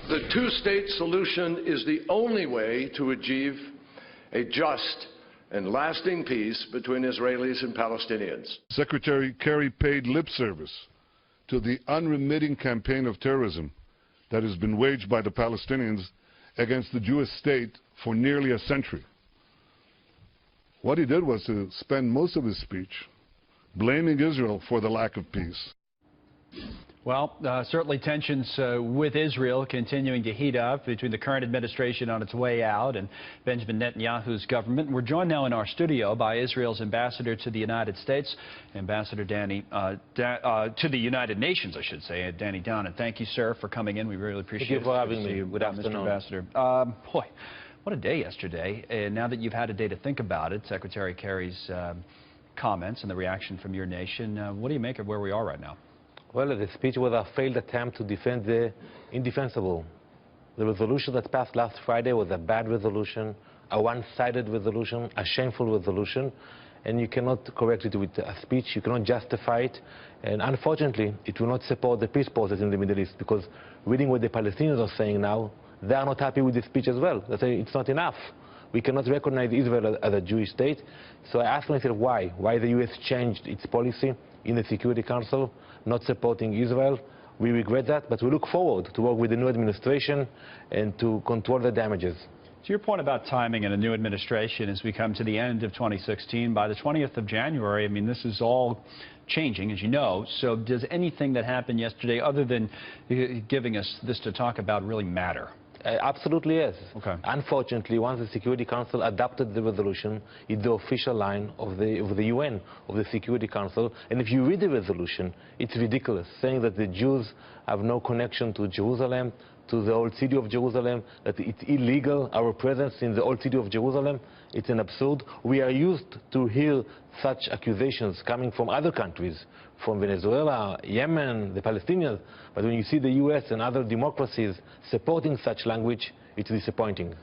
The two-state solution is the only way to achieve a just and lasting peace between Israelis and Palestinians. Secretary Kerry paid lip service to the unremitting campaign of terrorism that has been waged by the Palestinians against the Jewish state for nearly a century. What he did was to spend most of his speech blaming Israel for the lack of peace. Well, certainly tensions with Israel continuing to heat up between the current administration on its way out and Benjamin Netanyahu's government. We're joined now in our studio by Israel's ambassador to the United States, Ambassador to the United Nations, I should say, Danny Danon. Thank you, sir, for coming in. We really appreciate it. Thank you for having me. Good afternoon, Mr. Ambassador. Boy, what a day yesterday. And now that you've had a day to think about it, Secretary Kerry's comments and the reaction from your nation, what do you make of where we are right now? Well, the speech was a failed attempt to defend the indefensible. The resolution that passed last Friday was a bad resolution, a one-sided resolution, a shameful resolution, and you cannot correct it with a speech. You cannot justify it, and unfortunately, it will not support the peace process in the Middle East, because reading what the Palestinians are saying now, they are not happy with the speech as well. They say it's not enough. We cannot recognize Israel as a Jewish state. So I asked myself why. Why the U.S. changed its policy in the Security Council, not supporting Israel. We regret that, but we look forward to work with the new administration and to control the damages. To your point about timing and a new administration as we come to the end of 2016, by the 20th of January, I mean, this is all changing, as you know. So does anything that happened yesterday, other than giving us this to talk about, really matter? Absolutely, yes. Okay. Unfortunately, once the Security Council adopted the resolution, it's the official line of the UN, of the Security Council. And if you read the resolution, it's ridiculous, saying that the Jews have no connection to Jerusalem, to the old city of Jerusalem, that it's illegal, our presence in the old city of Jerusalem. It's an absurd. We are used to hear such accusations coming from other countries, from Venezuela, Yemen, the Palestinians. But when you see the U.S. and other democracies supporting such language, it's disappointing.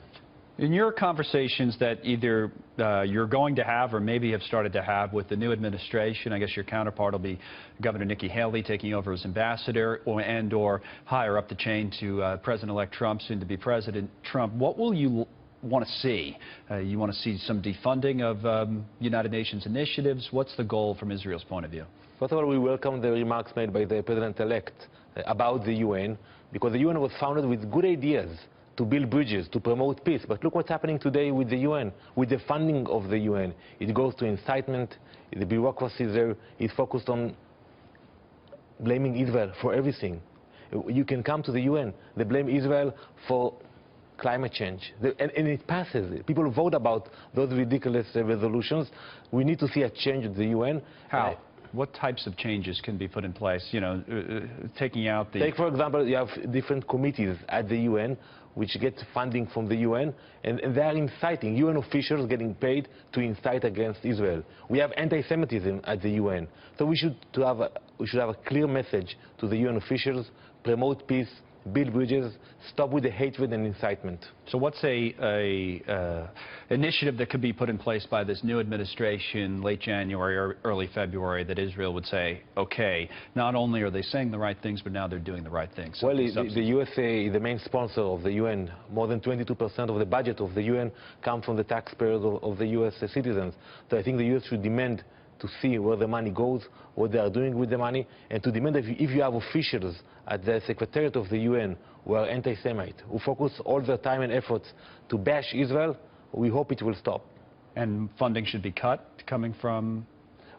In your conversations that either you're going to have or maybe have started to have with the new administration, I guess your counterpart will be Governor Nikki Haley taking over as ambassador, or higher up the chain to President-elect Trump, soon to be President Trump, what will you want to see? You want to see some defunding of United Nations initiatives? What's the goal from Israel's point of view? First of all, we welcome the remarks made by the President-elect about the UN, because the UN was founded with good ideas to build bridges, to promote peace. But look what's happening today with the UN, with the funding of the UN. It goes to incitement. The bureaucracy there is focused on blaming Israel for everything. You can come to the UN, they blame Israel for climate change, and it passes. People vote about those ridiculous resolutions. We need to see a change at the UN. How? What types of changes can be put in place? You know, taking out the... Take, for example, you have different committees at the UN which get funding from the UN, and they are inciting, UN officials getting paid to incite against Israel. We have anti-Semitism at the UN. So we should have a clear message to the UN officials: promote peace, build bridges, stop with the hatred and incitement. So what's a initiative that could be put in place by this new administration late January or early February that Israel would say, okay, not only are they saying the right things, but now they're doing the right things? Well, the USA is the main sponsor of the UN. More than 22% of the budget of the UN comes from the taxpayers of the US citizens. So I think the US should demand to see where the money goes, what they are doing with the money, and to demand that if you have officials at the Secretariat of the UN who are anti-Semite, who focus all their time and efforts to bash Israel, we hope it will stop. And funding should be cut, coming from?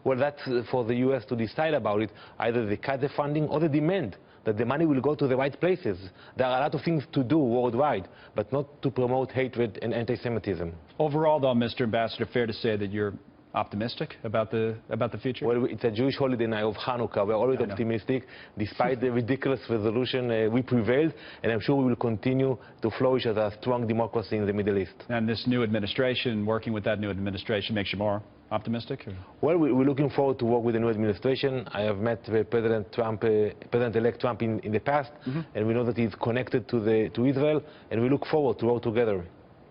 Well, that's for the US to decide about it. Either they cut the funding or they demand that the money will go to the right places. There are a lot of things to do worldwide, but not to promote hatred and anti-Semitism. Overall, though, Mr. Ambassador, fair to say that you're optimistic about the future? Well, it's a Jewish holiday now of Hanukkah. We're always optimistic. Despite the ridiculous resolution, we prevailed, and I'm sure we will continue to flourish as a strong democracy in the Middle East. And this new administration, working with that new administration, makes you more optimistic? Or? Well, we're looking forward to work with the new administration. I have met President-elect Trump in the past, and we know that he's connected to Israel, and we look forward to work together.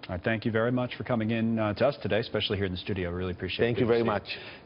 All right, thank you very much for coming in to us today, especially here in the studio. I really appreciate it. Thank you very much.